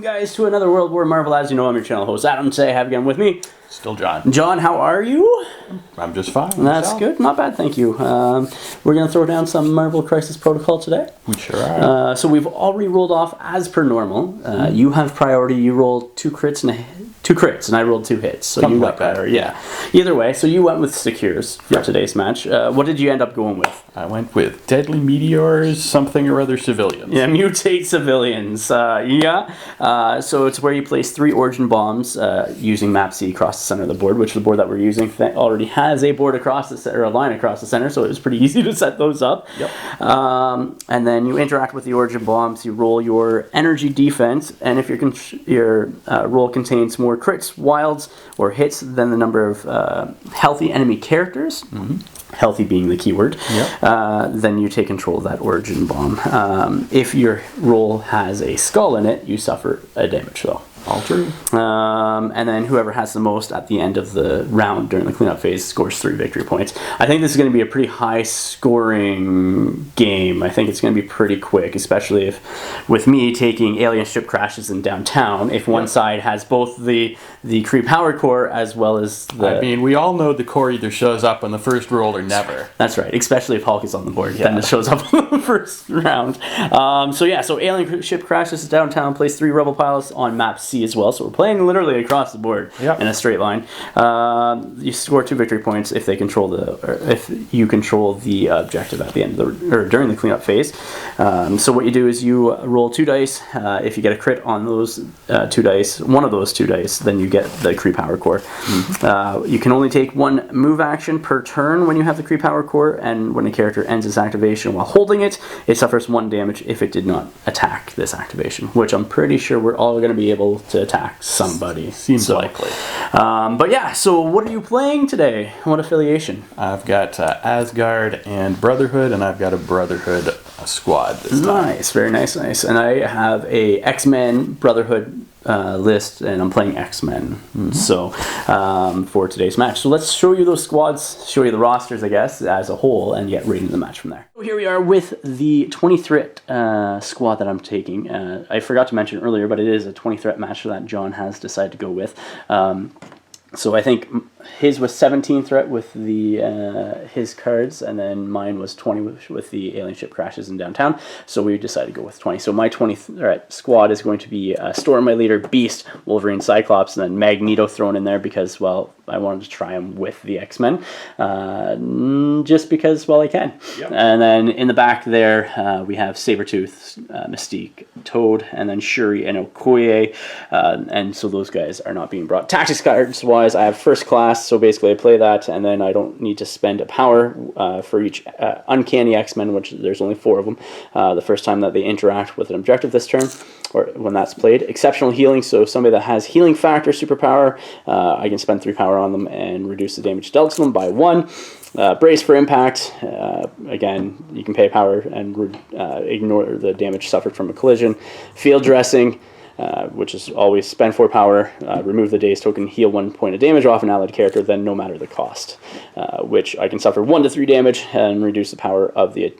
guys, to another World War Marvel. As you know, I'm your channel host, Adam. Today I have again with me... Still John. John, how are you? I'm just fine. That's good. Not bad, thank you. We're going to throw down some Marvel Crisis Protocol today. We sure are. So we've already rolled off as per normal. You have priority. You rolled two crits, and I rolled 2 hits. So Something you got like that. priority. Yeah. Either way, so you went with Secures for today's match. What did you end up going with? I went with Deadly Meteors, something or other civilians. Yeah, mutate civilians. So it's where you place 3 origin bombs using map C across the center of the board, which the board that we're using already has a board across the center, or a line across the center, so it was pretty easy to set those up. Yep. And then you interact with the origin bombs. You roll your energy defense, and if your roll contains more crits, wilds, or hits than the number of healthy enemy characters. Healthy being the keyword, then you take control of that origin bomb. If your roll has a skull in it, you suffer a damage though. All true. And then whoever has the most at the end of the round during the cleanup phase scores 3 victory points. I think this is going to be a pretty high scoring game. I think it's going to be pretty quick, especially if, with me taking alien ship crashes in downtown, if one side has both the Kree power core as well as the... I mean, we all know the core either shows up on the first roll or never. That's right, especially if Hulk is on the board, then it shows up on the first round. So alien ship crashes downtown, place 3 rebel pilots on map C as well, so we're playing literally across the board in a straight line. You score 2 victory points if they control if you control the objective at the end of or during the cleanup phase. So what you do is you roll 2 dice. If you get a crit on those 2 dice, one of those 2 dice, then you get the Kree power core. You can only take 1 move action per turn when you have the Kree power core, and when a character ends its activation while holding it, it suffers 1 damage if it did not attack this activation, which I'm pretty sure we're all going to be able to attack somebody. Seems likely. But yeah, so what are you playing today? What affiliation? I've got Asgard and Brotherhood, and I've got a Brotherhood squad this time. Nice, very nice. And I have a X-Men Brotherhood list, and I'm playing X-Men for today's match. So let's show you those squads, show you the rosters, I guess, as a whole, and get right into the match from there. So here we are with the 20 threat squad that I'm taking. I forgot to mention earlier, but it is a 20 threat match that John has decided to go with. So I think his was 17 threat with the his cards, and then mine was 20 with the alien ship crashes in downtown. So we decided to go with 20. So my 20 threat squad is going to be Storm, my leader, Beast, Wolverine, Cyclops, and then Magneto thrown in there because, well, I wanted to try him with the X-Men, just because, well, I can. Yep. And then in the back there, we have Sabretooth, Mystique, Toad, and then Shuri and Okoye, and so those guys are not being brought. Tactics cards-wise, I have First Class, so basically I play that, and then I don't need to spend a power for each Uncanny X-Men, which there's only 4 of them, the first time that they interact with an objective this turn, or when that's played. Exceptional Healing, so somebody that has Healing Factor superpower, I can spend 3 power on them and reduce the damage dealt to them by 1. Brace for Impact, again, you can pay power and ignore the damage suffered from a collision. Field Dressing, which is always spend 4 power, remove the dazed token, heal 1 point of damage off an allied character, then no matter the cost, which I can suffer 1 to 3 damage and reduce the power of the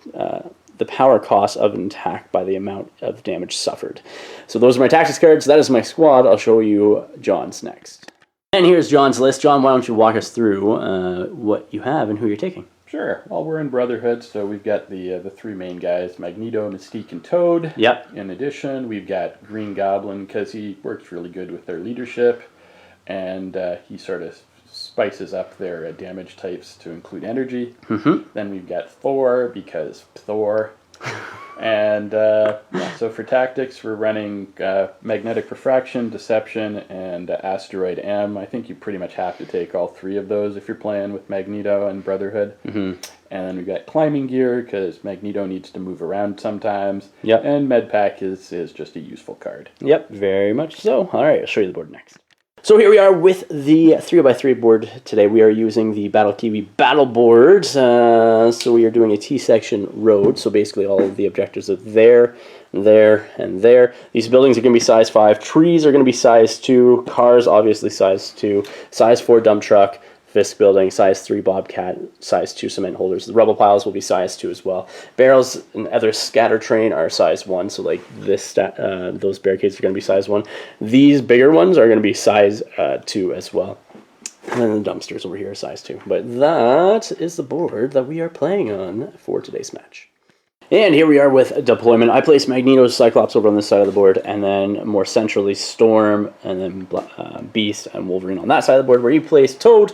power cost of an attack by the amount of damage suffered. So those are my tactics cards. That is my squad. I'll show you John's next. And here's John's list. John, why don't you walk us through what you have and who you're taking? Sure. Well, we're in Brotherhood, so we've got the 3 main guys, Magneto, Mystique, and Toad. Yep. In addition, we've got Green Goblin, because he works really good with their leadership, and he sort of spices up their damage types to include energy. Then we've got Thor, because Thor. And so for tactics, we're running Magnetic Refraction, Deception, and Asteroid M. I think you pretty much have to take all 3 of those if you're playing with Magneto and Brotherhood. And then we've got Climbing Gear, because Magneto needs to move around sometimes. Yep. And Medpack is just a useful card. Yep, very much so. All right, I'll show you the board next. So here we are with the 3x3 board today. We are using the Battle Kiwi battle board. So we are doing a T-section road. So basically all of the objectives are there, there, and there. These buildings are going to be size 5. Trees are going to be size 2. Cars, obviously size 2. Size 4 dump truck. Fisk building, size 3 Bobcat, size 2 cement holders. The rubble piles will be size 2 as well. Barrels and other scatter train are size 1, so like those barricades are going to be size 1. These bigger ones are going to be size 2 as well. And then the dumpsters over here are size 2. But that is the board that we are playing on for today's match. And here we are with deployment. I placed Magneto's Cyclops over on this side of the board, and then more centrally Storm, and then Beast and Wolverine on that side of the board, where you placed Toad,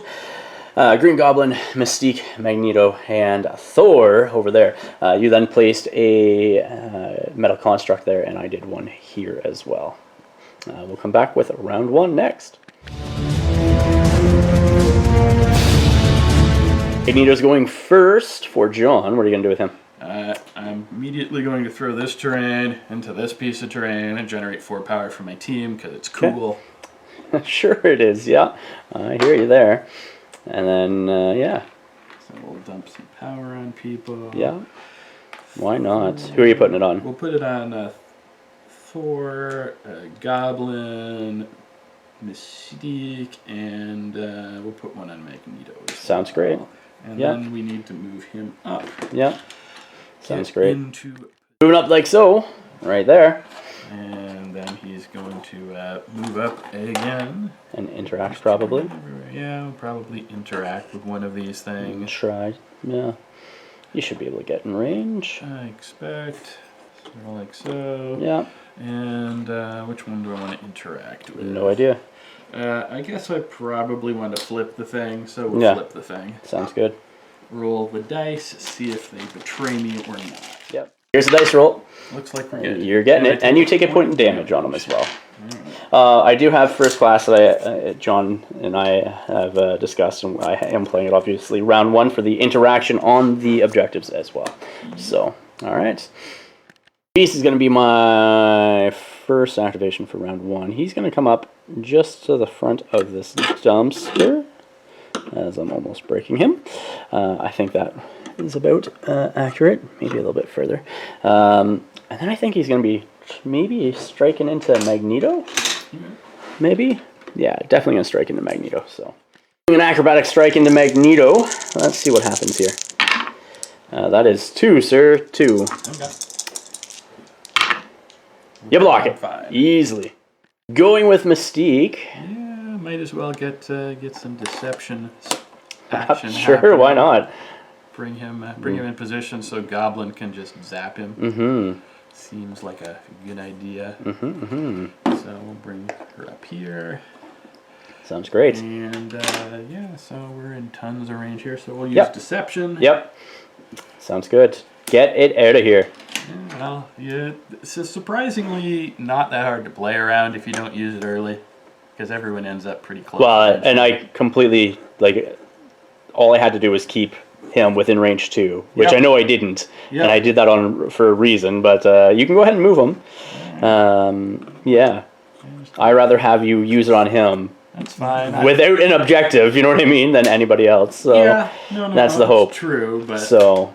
Green Goblin, Mystique, Magneto, and Thor over there. You then placed a metal construct there, and I did one here as well. We'll come back with round 1 next. Magneto's going first for John. What are you going to do with him? I'm immediately going to throw this terrain into this piece of terrain and generate 4 power for my team because it's cool. Okay. Sure it is, yeah. I hear you there. And then, yeah. So we'll dump some power on people. Yeah. Why not? Who are you putting it on? We'll put it on Thor, Goblin, Mystique, and we'll put one on Magneto. Sounds great. And then we need to move him up. Yeah. Sounds great. Moving up like so, right there. And then he's going to move up again. And interact probably. Yeah, we'll probably interact with one of these things. Try. Yeah. You should be able to get in range. I expect. Sort of like so. Yeah. And which one do I want to interact with? No idea. I guess I probably want to flip the thing, so we'll flip the thing. Sounds good. Roll the dice, see if they betray me or not. Yep. Here's a dice roll. Looks like we're good. You're getting it, and you take a point in damage on them as well. I do have first class that John and I have discussed, and I am playing it obviously. Round 1 for the interaction on the objectives as well. So, all right. Beast is going to be my first activation for round 1. He's going to come up just to the front of this dumpster, as I'm almost breaking him. I think that is about accurate, maybe a little bit further. And then I think he's going to be maybe striking into Magneto? Maybe? Yeah, definitely going to strike into Magneto. So, an acrobatic strike into Magneto. Let's see what happens here. That is 2, sir. 2. Okay. You block it. 5. Easily. Going with Mystique. Yeah, might as well get some deception action. Sure, happening. why not? Bring him in position so Goblin can just zap him. Mm-hmm. Seems like a good idea. Mm-hmm. So we'll bring her up here. Sounds great. And yeah, so we're in tons of range here. So we'll use deception. Yep. Sounds good. Get it out of here. Yeah, well, yeah, it's surprisingly not that hard to play around if you don't use it early, because everyone ends up pretty close. Well, and I completely, like, all I had to do was keep him within range 2, which I know I didn't, and I did that for a reason, but you can go ahead and move him. Yeah. I'd rather have you use it on him. That's fine. Without an objective, you know what I mean, than anybody else. So that's the hope. True, but so.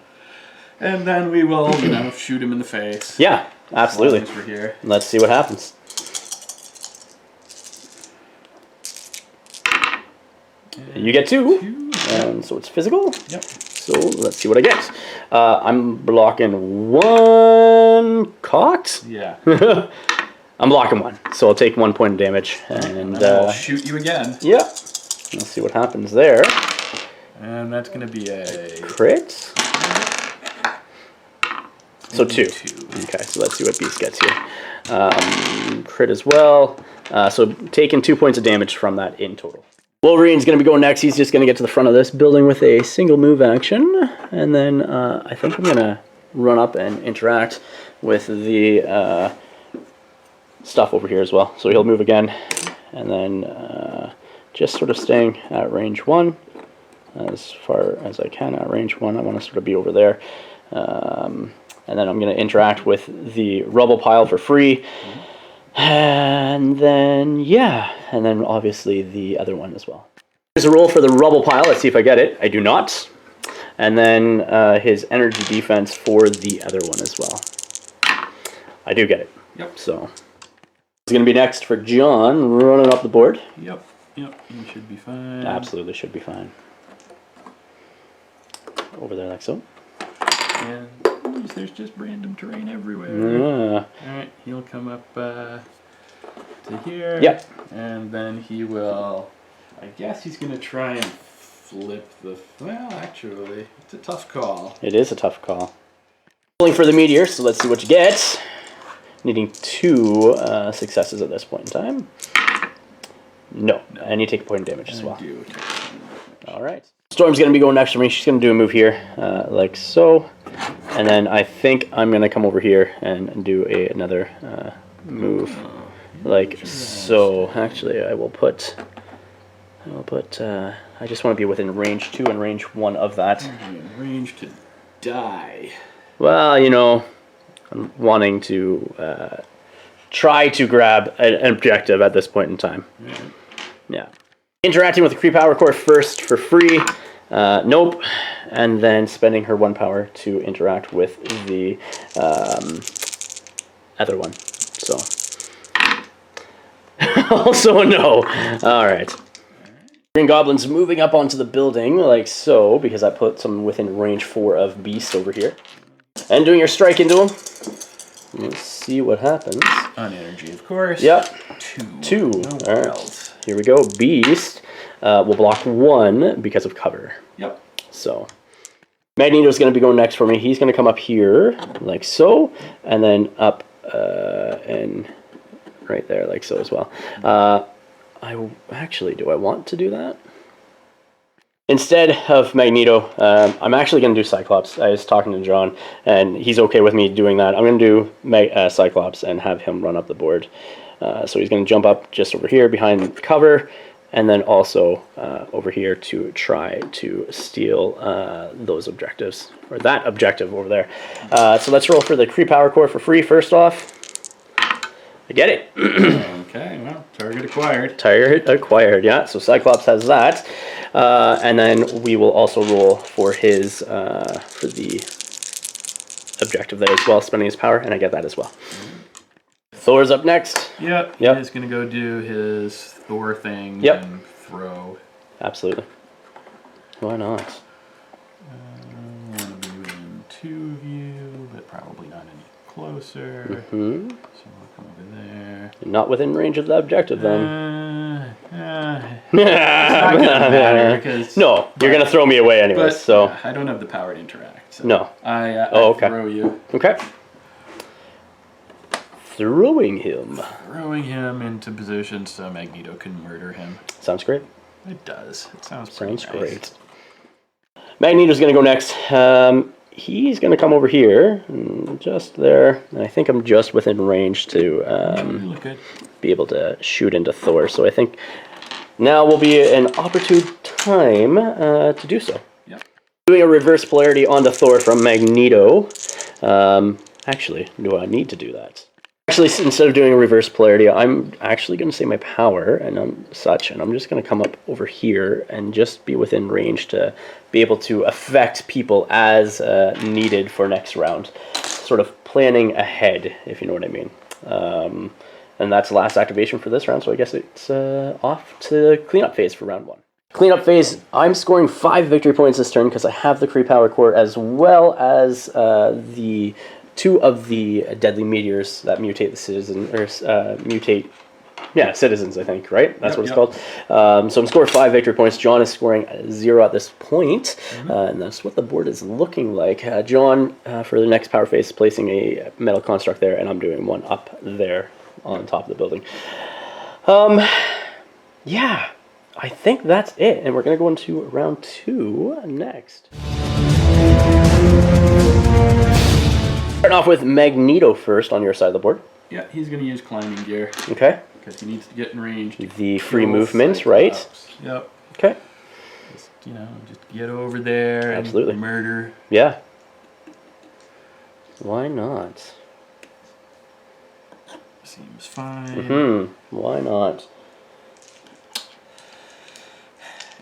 And then we will, shoot him in the face. Yeah, absolutely. As long as we're here. Let's see what happens. You get 2. And so it's physical. Yep. So let's see what I get. I'm blocking 1 cocked. Yeah. I'm blocking 1, so I'll take 1 point of damage. And I'll shoot you again. Yeah. Let's see what happens there. And that's going to be a crit. So 2. 2. Okay, so let's see what Beast gets here. Crit as well. So taking 2 points of damage from that in total. Wolverine's going to be going next. He's just going to get to the front of this building with a single move action. And then I think I'm going to run up and interact with the stuff over here as well. So he'll move again. And then just sort of staying at range 1. As far as I can at range 1. I want to sort of be over there. And then I'm going to interact with the rubble pile for free. And then, yeah. And then obviously the other one as well. Here's a roll for the rubble pile. Let's see if I get it. I do not. And then his energy defense for the other one as well. I do get it. Yep. So it's going to be next for John running up the board. Yep. You should be fine. Absolutely should be fine. over there like so. And there's just random terrain everywhere. Yeah. Alright, he'll come up to here. Yep. And then he will, I guess he's going to try and flip the, well, actually, it's a tough call. It is a tough call. Rolling for the meteor, so let's see what you get. Needing 2 successes at this point in time. No, and you take a point of damage as well. All right. Storm's going to be going next for me. She's going to do a move here, like so. And then I think I'm going to come over here and do another move, like so. Actually, I just want to be within range 2 and range 1 of that. Range to die. Well, you know, I'm wanting to try to grab an objective at this point in time. Yeah. Interacting with the Kree power core first for free. Nope. And then spending her 1 power to interact with the other one. So. Also a no. All right. Green Goblin's moving up onto the building like so, because I put some within range 4 of Beast over here. And doing your strike into him. Let's see what happens. On energy, of course. Yep. 2. All right. Here we go. Beast will block 1 because of cover. Yep. So Magneto's going to be going next for me. He's going to come up here like so, and then up and right there like so as well. Do I want to do that? Instead of Magneto, I'm actually going to do Cyclops. I was talking to John, and he's okay with me doing that. I'm going to do Cyclops and have him run up the board. So he's going to jump up just over here behind cover, and then also over here to try to steal those objectives, or that objective over there. So let's roll for the Kree Power Core for free first off. I get it. Okay, well, target acquired. Target acquired, yeah. So Cyclops has that. And then we will also roll for his, for the objective there as well, spending his power, and I get that as well. Thor's up next. Yep. He's going to go do his Thor thing and throw. Absolutely. Why not? I want to be within 2 of you, but probably not any closer. Mm-hmm. So we'll come over there. You're not within range of the objective then. It's not going to matter because... No, you're going to throw me away anyway, so... I don't have the power to interact. So no. I throw you. Okay. Throwing him. Throwing him into position so Magneto can murder him. Sounds great. It does. It sounds pretty nice. Great. Magneto's going to go next. He's going to come over here, just there. And I think I'm just within range to be able to shoot into Thor. So I think now will be an opportune time to do so. Yep. Doing a reverse polarity onto Thor from Magneto. Actually, do I need to do that? Actually, instead of doing a reverse polarity, I'm actually going to say my power and I'm just going to come up over here and just be within range to be able to affect people as needed for next round. Sort of planning ahead, if you know what I mean. And that's the last activation for this round, so I guess it's off to cleanup phase for round 1. Cleanup phase, I'm scoring 5 victory points this turn because I have the Kree Power Core as well as the 2 of the deadly meteors that mutate the citizen, or citizens, I think, right? That's what it's called. So I'm scoring 5 victory points. John is scoring 0 at this point, and that's what the board is looking like. John, for the next power phase, is placing a metal construct there, and I'm doing one up there on top of the building. Yeah, I think that's it, and we're going to go into round 2 next. Starting off with Magneto first on your side of the board. Yeah, he's going to use climbing gear. Okay. Because he needs to get in range. The free movement, right? Yep. Okay. Just get over there and murder. Yeah. Why not? Seems fine. Why not?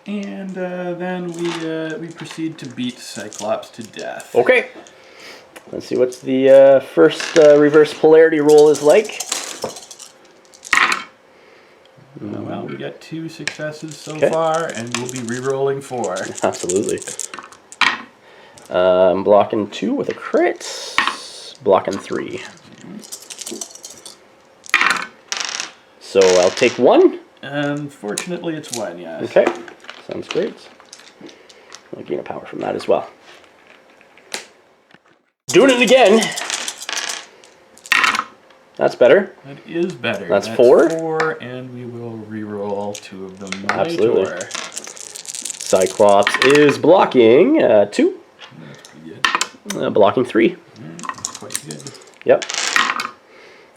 And then we proceed to beat Cyclops to death. Okay. Let's see what the first reverse polarity roll is like. Well, we got 2 successes so far, and we'll be re-rolling 4. Absolutely. I'm blocking 2 with a crit. Blocking 3. So I'll take 1. Unfortunately, it's 1, yes. Okay, sounds great. I'll gain a power from that as well. Doing it again. That's better. That is better. That's 4. 4, and we will reroll 2 of them. Absolutely. Cyclops is blocking 2. That's pretty good. Blocking 3. That's quite good. Yep.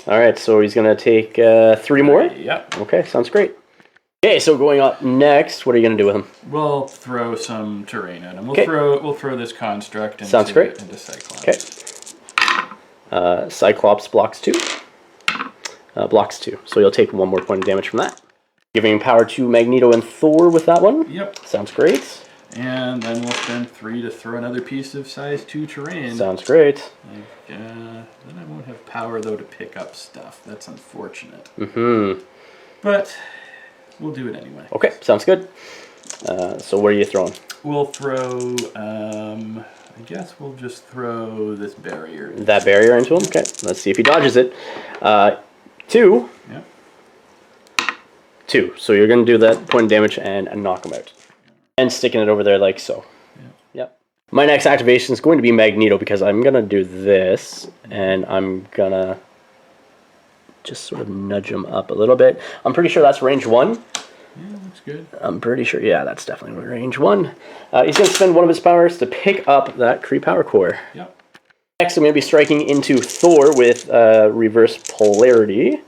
All right, so he's going to take 3 more? Yep. Okay, sounds great. Okay, so going up next, what are you going to do with him? We'll throw some terrain at him. Okay. We'll throw this construct into, Sounds great. Into Cyclops. Okay. Cyclops blocks 2. Blocks 2. So you'll take 1 more point of damage from that. Giving power to Magneto and Thor with that one. Yep. Sounds great. And then we'll spend 3 to throw another piece of size 2 terrain. Sounds great. Then I won't have power, though, to pick up stuff. That's unfortunate. Mm-hmm. But we'll do it anyway. Okay, sounds good. So what are you throwing? We'll throw, I guess we'll just throw this barrier. That barrier into him? Okay, let's see if he dodges it. 2. Yep. 2. So you're going to do that point of damage and knock him out. And sticking it over there like so. Yep. My next activation is going to be Magneto because I'm going to do this and I'm going to just sort of nudge him up a little bit. I'm pretty sure that's range 1. Yeah, looks good. I'm pretty sure, yeah, that's definitely range 1. He's going to spend one of his powers to pick up that Kree Power Core. Yep. Next, I'm going to be striking into Thor with reverse polarity.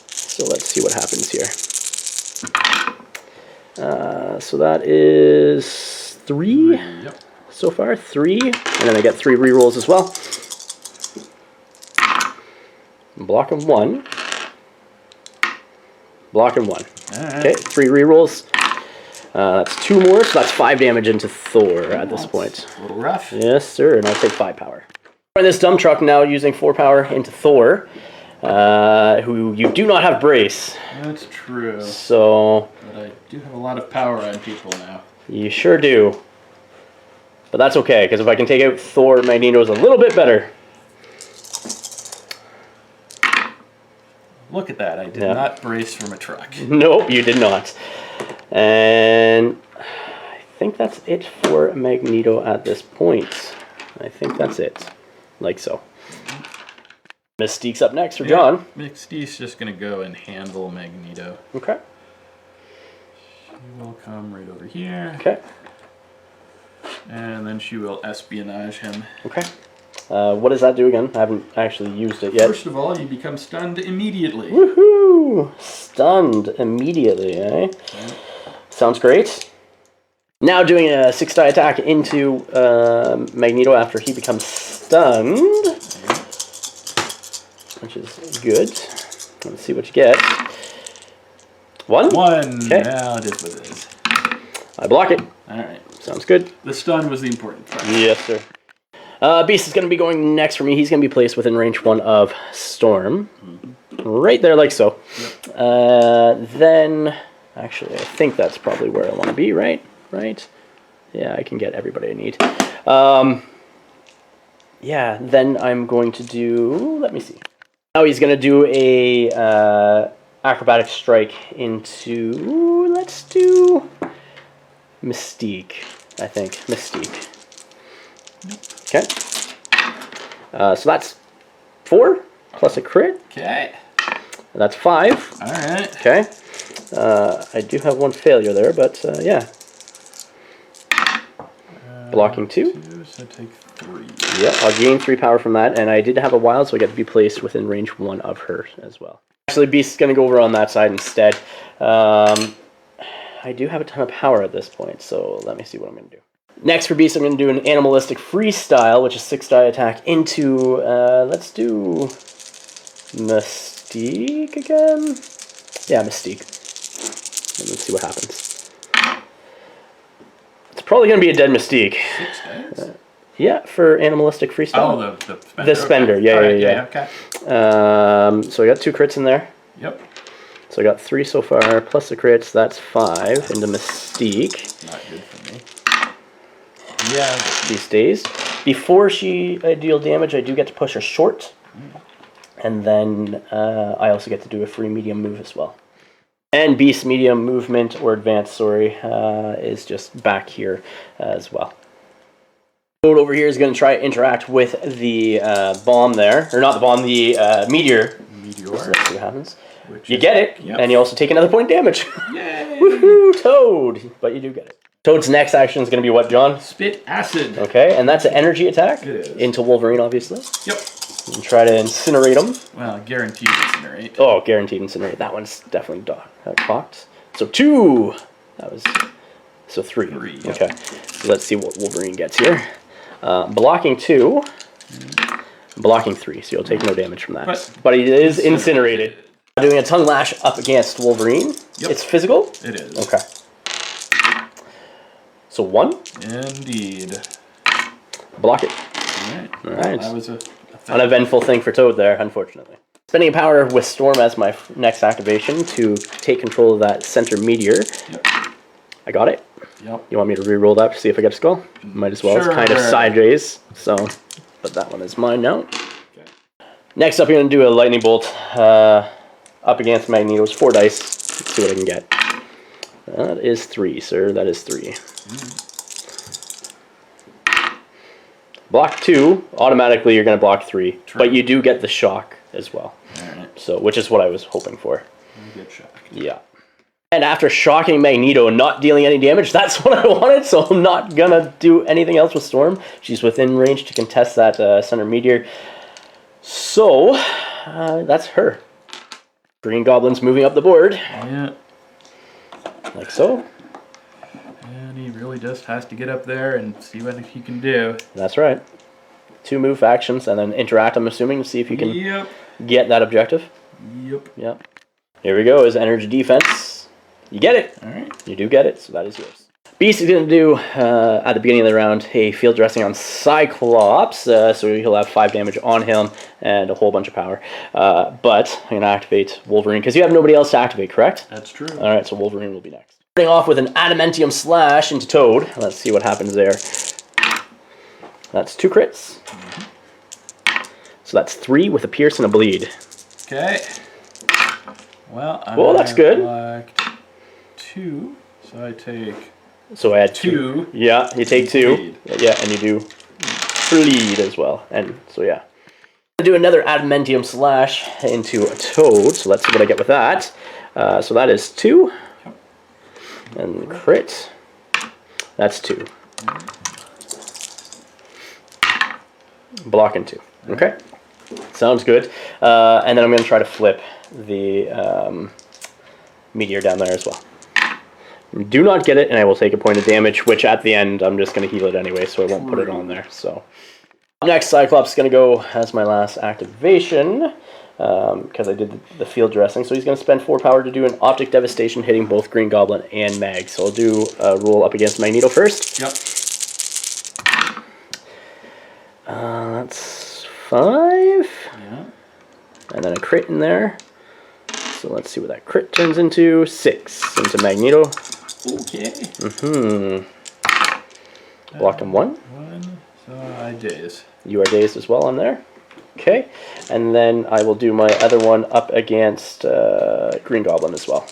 So let's see what happens here. So that is 3 Yep. so far. 3. And then I get 3 rerolls as well. Blocking 1. Blocking 1. Right. Okay, 3 rerolls. That's 2 more, so that's 5 damage into Thor at this point. A little rough. Yes, sir, and I'll take 5 power. In this dump truck now using 4 power into Thor, who you do not have brace. That's true. So But I do have a lot of power on people now. you sure do. But that's okay, because if I can take out Thor, Magneto's a little bit better. Look at that. I did not brace from a truck. Nope, you did not. And I think that's it for Magneto at this point. I think that's it. Like so. Mystique's up next for John. Mystique's just going to go and handle Magneto. Okay. She will come right over here. Okay. And then she will espionage him. Okay. What does that do again? I haven't actually used it yet. First of all, you become stunned immediately. Woohoo! Stunned immediately, eh? Okay. Sounds great. Now doing a 6-die attack into Magneto after he becomes stunned. Which is good. Let's see what you get. 1? 1. Okay. Now it is what it is. I block it. Alright. Sounds good. The stun was the important part. Yes, sir. Beast is going to be going next for me. He's going to be placed within range 1 of Storm. Right there, like so. Yep. Then, actually, I think that's probably where I want to be, right? Right? Yeah, I can get everybody I need. Yeah, then I'm going to do... Let me see. Now he's going to do a acrobatic strike into... Let's do... Mystique, I think. Mystique. Okay. So that's 4 plus a crit. Okay. That's 5. Alright. Okay. I do have 1 failure there, but yeah. Blocking 2. So take 3. Yeah, I'll gain 3 power from that, and I did have a wild, so I get to be placed within range 1 of her as well. Actually, Beast's going to go over on that side instead. I do have a ton of power at this point, so let me see what I'm going to do. Next for Beast, I'm going to do an animalistic freestyle, which is 6-die attack into, let's do Mystique again? Yeah, Mystique. And let's see what happens. It's probably going to be a dead Mystique. 6 dice? Yeah, for animalistic freestyle. Oh, the spender. The spender, okay. yeah, Right, yeah. Okay. So I got 2 crits in there. Yep. So I got 3 so far, plus the crits, that's 5 into Mystique. Not good for me. Yeah. She stays. Before she deal damage, I do get to push her short. And then I also get to do a free medium move as well. And Beast medium movement, or advanced, sorry, is just back here as well. Toad over here is going to try to interact with the bomb there. Or not the bomb, the meteor. Meteor. So let's see what happens. Which You get it, yep. and you also take another point damage. Yay! Woohoo, Toad! But you do get it. Toad's next action is going to be what, John? Spit acid. Okay, and that's an energy attack. It is. Into Wolverine, obviously. Yep. And try to incinerate him. Well, guaranteed incinerate. Oh, guaranteed incinerate. That one's definitely cocked. So 2. That was... So 3. 3. Yep. Okay. So let's see what Wolverine gets here. Blocking 2. Blocking 3, so you'll take no damage from that. But he is incinerated. Doing a tongue lash up against Wolverine. Yep. It's physical? It is. Okay. So 1. Indeed. Block it. Alright. Alright. That was a uneventful thing for Toad there, unfortunately. Spending a power with Storm as my next activation to take control of that center meteor. Yep. I got it. Yep. You want me to re-roll that to see if I get a skull? Might as well. Sure. It's kind of sideways, so... But that one is mine now. Okay. Next up, you're going to do a lightning bolt up against Magneto's 4 dice. Let's see what I can get. That is 3, sir. That is 3. Block 2. Automatically, you're going to block 3. True. But you do get the shock as well. Alright. So, which is what I was hoping for. Good shock. Yeah. And after shocking Magneto and not dealing any damage, that's what I wanted, so I'm not going to do anything else with Storm. She's within range to contest that center meteor. So, that's her. Green Goblin's moving up the board. Yeah. Like so. And he really just has to get up there and see what he can do. That's right. 2 move actions and then interact, I'm assuming, to see if you can Yep. get that objective. Yep. Yep. Here we go, is energy defense. You get it. All right. You do get it, so that is yours. Beast is going to do, at the beginning of the round, a field dressing on Cyclops, so he'll have 5 damage on him and a whole bunch of power. But I'm going to activate Wolverine, because you have nobody else to activate, correct? That's true. All right, so Wolverine will be next. Starting off with an Adamantium Slash into Toad. Let's see what happens there. That's 2 crits. So that's 3 with a pierce and a bleed. Okay. Well, that's good. Blocked 2, so I take... So I had 2. Yeah, you take 2. Bleed. Yeah, and you do bleed as well. And so yeah. I'm going to do another Adamantium Slash into a Toad. So let's see what I get with that. So that is 2. Yep. And crit. That's 2. Blocking 2. Okay. Sounds good. And then I'm going to try to flip the meteor down there as well. Do not get it, and I will take a point of damage, which at the end, I'm just going to heal it anyway, so I won't put it on there. So next, Cyclops is going to go as my last activation, because I did the field dressing. So he's going to spend 4 power to do an Optic Devastation, hitting both Green Goblin and Mag. So I'll do a roll up against Magneto first. Yep. That's 5. Yeah. And then a crit in there. So let's see what that crit turns into. 6 into Magneto. Okay. Blocking 1. 1, so I daze. You are dazed as well on there. Okay. And then I will do my other one up against Green Goblin as well.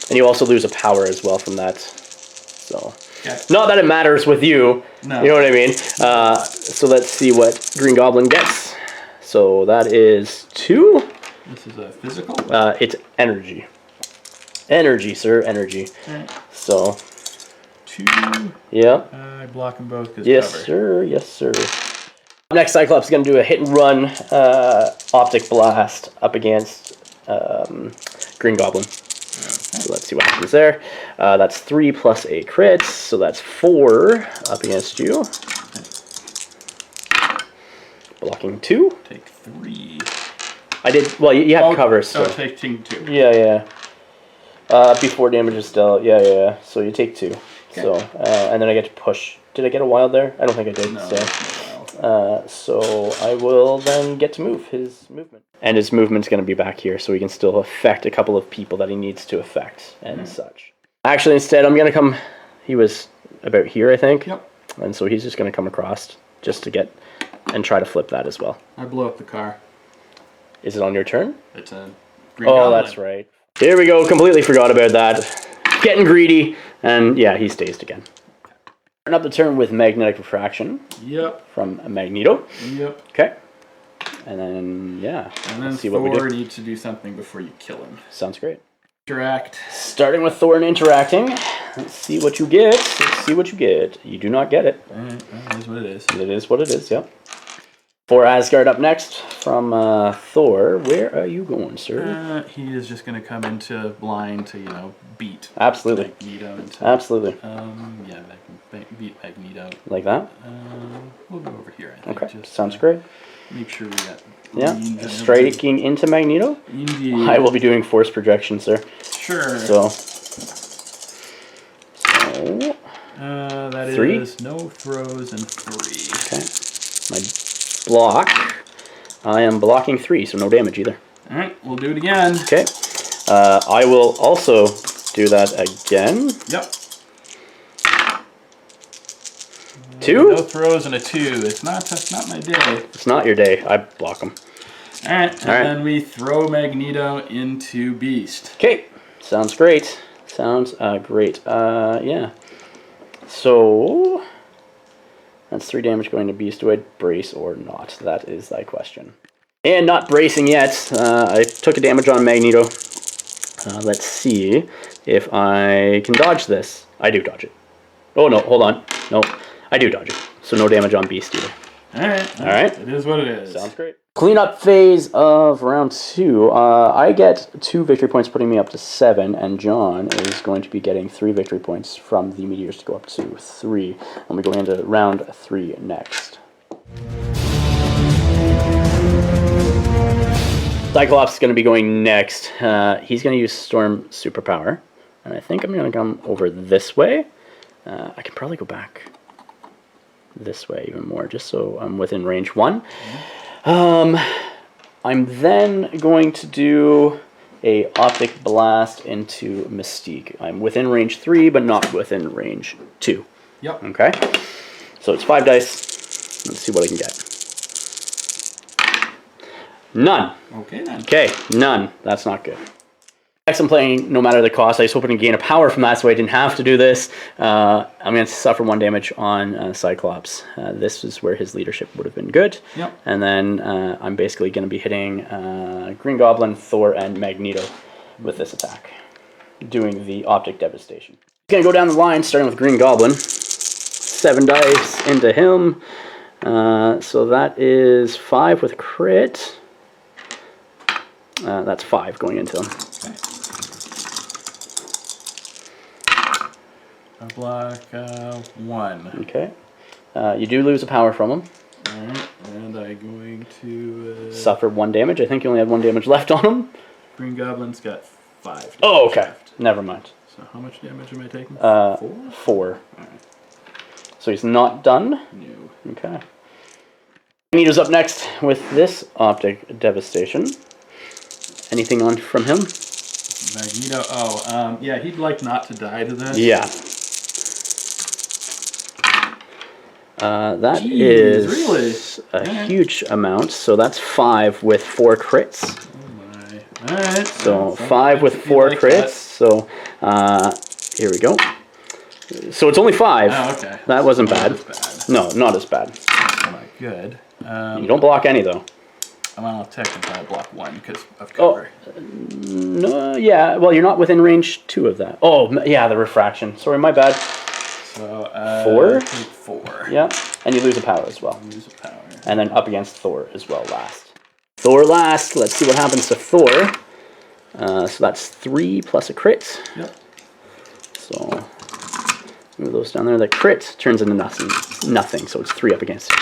And you also lose a power as well from that. So, not that it matters with you. No. You know what I mean? So let's see what Green Goblin gets. So that is 2. This is a physical? It's energy. Energy, sir. Energy. Right. So. 2. Yeah. I block them both because Yes, cover. sir. Yes, sir. Next, Cyclops is going to do a hit and run Optic Blast up against Green Goblin. Okay. So let's see what happens there. That's 3 plus a crit, so that's 4 up against you. Blocking 2. Take 3. I did, well, you have cover, so. Taking 2. Yeah. Before damage is still, yeah. So you take 2. Okay. So, and then I get to push. Did I get a wild there? I don't think I did. No, so I will then get to move his movement. And his movement's going to be back here, so he can still affect a couple of people that he needs to affect and such. Actually, instead, I'm going to come, he was about here, I think. Yep. And so he's just going to come across just to get and try to flip that as well. I blow up the car. Is it on your turn? It's a green goblin. That's right. Here we go. Completely forgot about that. Getting greedy. And yeah, he's dazed again. Starting up the turn with Magnetic Refraction. Yep. From Magneto. Yep. Okay. And then, yeah. And then see what we do. Thor needs to do something before you kill him. Sounds great. Interact. Starting with Thor and interacting. Let's see what you get. Let's see what you get. You do not get it. Alright, that is what it is. It is what it is, yep. For Asgard up next from Thor. Where are you going, sir? He is just going to come into blind to, beat Absolutely. Magneto. Absolutely. Yeah, beat Magneto. Like that? We'll go over here, I think. Okay, just, sounds great. Make sure we got... Yeah, striking into Magneto. Indeed. I will be doing force projection, sir. Sure. So that 3? is no throws and 3. Okay. My block. I am blocking 3, so no damage either. Alright, we'll do it again. Okay. I will also do that again. Yep. 2? No throws and a 2. It's not my day. It's not your day. I block them. Alright, then we throw Magneto into Beast. Okay. Sounds great. Sounds great. Yeah. So that's 3 damage going to Beast. Do I brace or not? That is thy question. And not bracing yet. I took a damage on Magneto. Let's see if I can dodge this. I do dodge it. Oh, no. Hold on. No. I do dodge it. So no damage on Beast either. Alright. It is what it is. Sounds great. Cleanup phase of round 2. I get 2 victory points, putting me up to 7, and John is going to be getting 3 victory points from the meteors to go up to 3. And we go into round 3 next. Cyclops is going to be going next. He's going to use Storm Superpower, and I think I'm going to come over this way. I can probably go back this way even more, just so I'm within range 1. I'm then going to do a Optic Blast into Mystique. I'm within range 3, but not within range 2. Yep. Okay. So it's 5 dice. Let's see what I can get. None. Okay then. Okay, none. That's not good. Next, I'm playing no matter the cost. I was hoping to gain a power from that so I didn't have to do this. I'm going to suffer 1 damage on Cyclops. This is where his leadership would have been good. Yep. And then I'm basically going to be hitting Green Goblin, Thor, and Magneto with this attack, doing the Optic Devastation. Going to go down the line, starting with Green Goblin. 7 dice into him. So that is 5 with a crit. That's 5 going into him. Okay. I block 1. Okay. You do lose a power from him. Alright, and I'm going to... Suffer 1 damage. I think you only had 1 damage left on him. Green Goblin's got 5 damage. Oh, okay. Left. Never mind. So how much damage am I taking? 4. Alright. So he's not done? No. Okay. Magneto's up next with this Optic Devastation. Anything on from him? Magneto, yeah, he'd like not to die to this. Yeah. That Jeez, is really? a huge amount. So that's 5 with 4 crits. Oh my. Alright. So 5 with 4 like crits. That. So here we go. So it's only 5. Oh, okay. That wasn't bad. As bad. No, not as bad. That's not good. You don't block any though. Well, technically I block 1 because of cover. No, yeah. Well, you're not within range 2 of that. Oh, yeah, the refraction. Sorry, my bad. So 4. Take 4. Yeah, and you lose a power as well. Lose a power. And then up against Thor as well last. Thor last. Let's see what happens to Thor. So that's 3 plus a crit. Yep. So move those down there. The crit turns into nothing. So it's 3 up against him.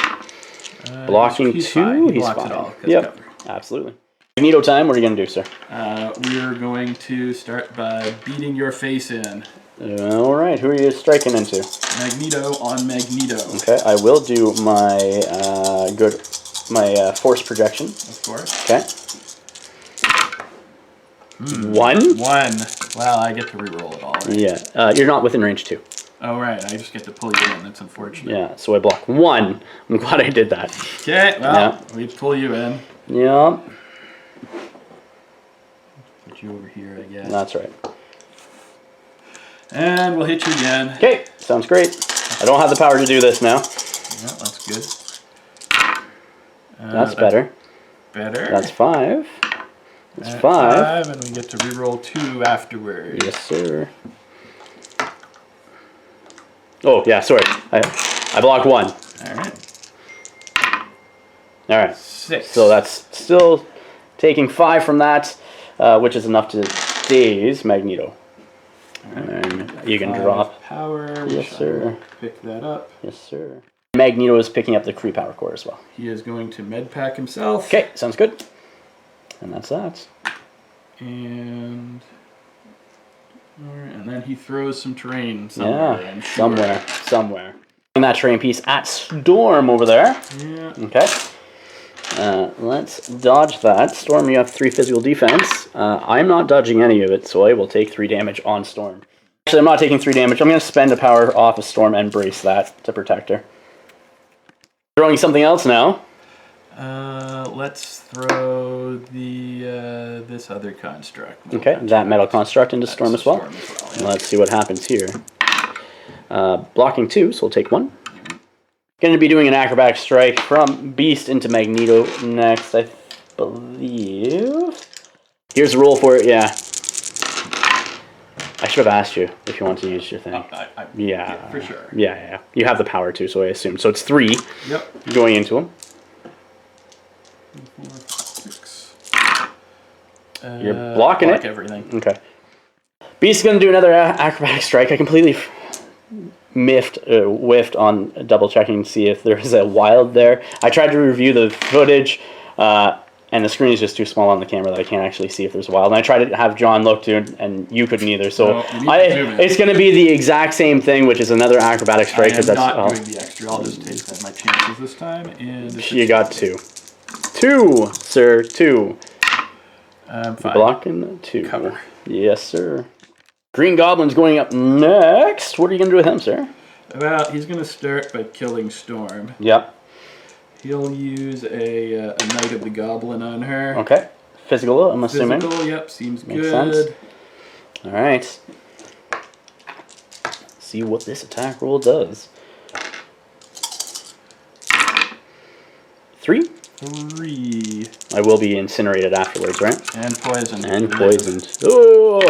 Blocking he's 2. Fine. He He's blocks fine. it all, Yep. Absolutely. Magneto time. What are you gonna do, sir? We're going to start by beating your face in. All right. Who are you striking into? Magneto on Magneto. Okay. I will do my force projection. Of course. Okay. 1. 1. Well, I get to reroll it all. Right? Yeah. You're not within range 2. Oh, right. I just get to pull you in. That's unfortunate. Yeah, so I block 1. I'm glad I did that. Okay, well, we pull you in. Yeah. Put you over here, I guess. That's right. And we'll hit you again. Okay, sounds great. I don't have the power to do this now. Yeah, that's good. That's better. Better. That's 5. That's 5. 5, and we get to reroll 2 afterwards. Yes, sir. Oh, yeah, sorry. I blocked 1. Alright. Alright. 6. So that's still taking 5 from that, which is enough to daze Magneto. Right. And you can drop. Power. Yes, sir. Pick that up. Yes, sir. Magneto is picking up the Kree power core as well. He is going to med pack himself. Okay, sounds good. And that's that. And then he throws some terrain somewhere. Yeah, I'm sure. somewhere. And that terrain piece at Storm over there. Yeah. Okay. Let's dodge that. Storm, you have 3 physical defense. I'm not dodging any of it, so I will take 3 damage on Storm. Actually, I'm not taking 3 damage. I'm going to spend a power off of Storm and brace that to protect her. Throwing something else now. Let's throw the this other construct. Okay, that metal construct into Storm as well. Yeah. Let's see what happens here. Blocking 2, so we'll take 1. Going to be doing an acrobatic strike from Beast into Magneto next, I believe. Here's the roll for it, yeah. I should have asked you if you want to use your thing. Yeah, for sure. Yeah. You have the power too, so I assume. So it's 3 Yep. going into him. 4, 5, 6. You're blocking it. Everything. Okay. Beast is going to do another acrobatic strike. I completely whiffed on double checking to see if there's a wild there. I tried to review the footage, and the screen is just too small on the camera that I can't actually see if there's wild. And I tried to have John look to it, and you couldn't either. So it's going to be the exact same thing, which is another acrobatic strike. I am not doing the extra. I'll just take my chances this time. And you got 2. 2, sir. 2. 5. Blocking 2. Cover. Yes, sir. Green Goblin's going up next. What are you going to do with him, sir? Well, he's going to start by killing Storm. Yep. He'll use a Knight of the Goblin on her. Okay. Physical, I'm assuming. Physical, yep, seems Makes good. sense. All right. See what this attack roll does. 3. 3. I will be incinerated afterwards, right? And poisoned. And poisoned. Oh!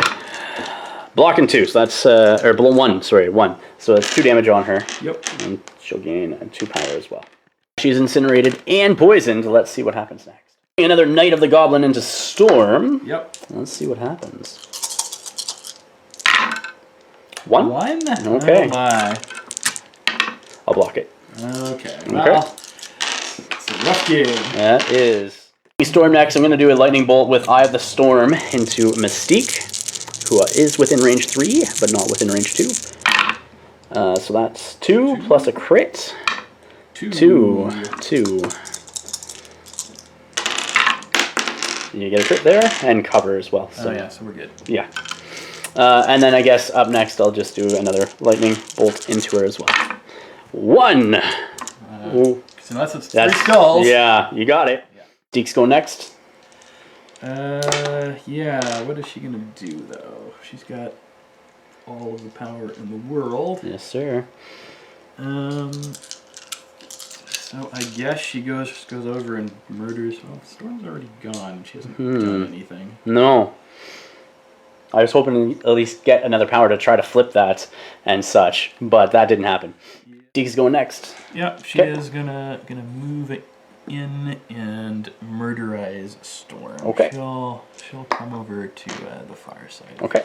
Blocking 2, so that's, or 1, sorry, 1. So that's 2 damage on her. Yep. And she'll gain 2 power as well. She's incinerated and poisoned. Let's see what happens next. Another Knight of the Goblin into Storm. Yep. Let's see what happens. 1? 1? Okay. Oh my. I'll block it. Okay. Well, it's a rough game. That is. Storm next. I'm going to do a lightning bolt with Eye of the Storm into Mystique, who is within range 3, but not within range 2. So that's 2 plus a crit. 2. You get a crit there, and cover as well. So, yeah, so we're good. Yeah. And then I guess up next I'll just do another lightning bolt into her as well. 1! Unless it's 3 skulls. Yeah, you got it. Yeah. Deeks go next. Yeah, what is she going to do, though? She's got all of the power in the world. Yes, sir. So I guess she goes over and murders. Well, Storm's already gone. She hasn't done anything. No. I was hoping to at least get another power to try to flip that and such, but that didn't happen. Deek's going next. Yep, she is gonna move in and murderize Storm. Okay. She'll come over to the fireside. Okay.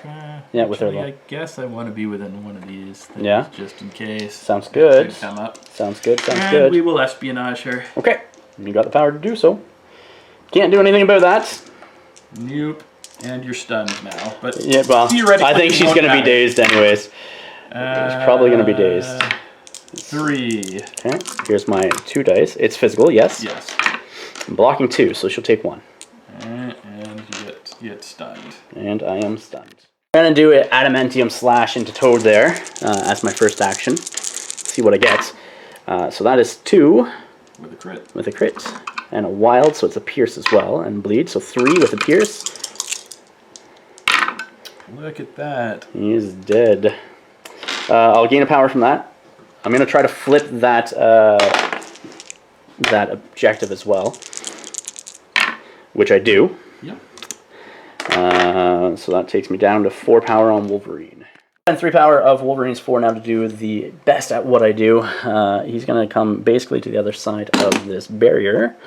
Yeah, with her. I guess I want to be within one of these things, yeah, just in case. Sounds good. Come up. Sounds good. And good. We will espionage her. Okay. You got the power to do so. Can't do anything about that. Nope. And you're stunned now. But yeah, well, I think she's going to be dazed anyways. She's probably going to be dazed. 3. Okay. Here's my 2 dice. It's physical, yes. Yes. I'm blocking 2, so she'll take 1. And you get stunned. And I am stunned. I'm going to do an Adamantium Slash into Toad there as my first action. See what I get. So that is 2. With a crit. With a crit. And a wild, so it's a pierce as well. And bleed, so 3 with a pierce. Look at that. He is dead. I'll gain a power from that. I'm going to try to flip that that objective as well. Which I do. Yep. So that takes me down to 4 power on Wolverine. And 3 power of Wolverine's 4 now to do the best at what I do. He's going to come basically to the other side of this barrier,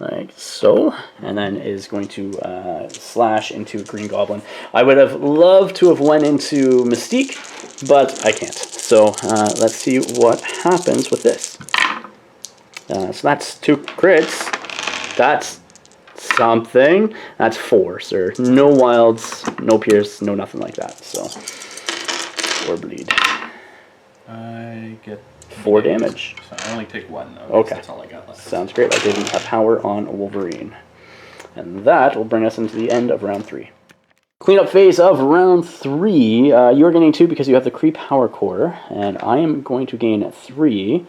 like so, and then is going to slash into Green Goblin. I would have loved to have went into Mystique, but I can't. So let's see what happens with this. So that's 2 crits. That's something. That's 4, sir. No wilds, no pierce, no nothing like that. So 4 bleed. I get 4 damage. So I only take 1 though. Okay. That's all I got left. Sounds great. I did a power on Wolverine. And that will bring us into the end of round 3. Cleanup phase of round 3. You're getting 2 because you have the Kree Power Core, and I am going to gain 3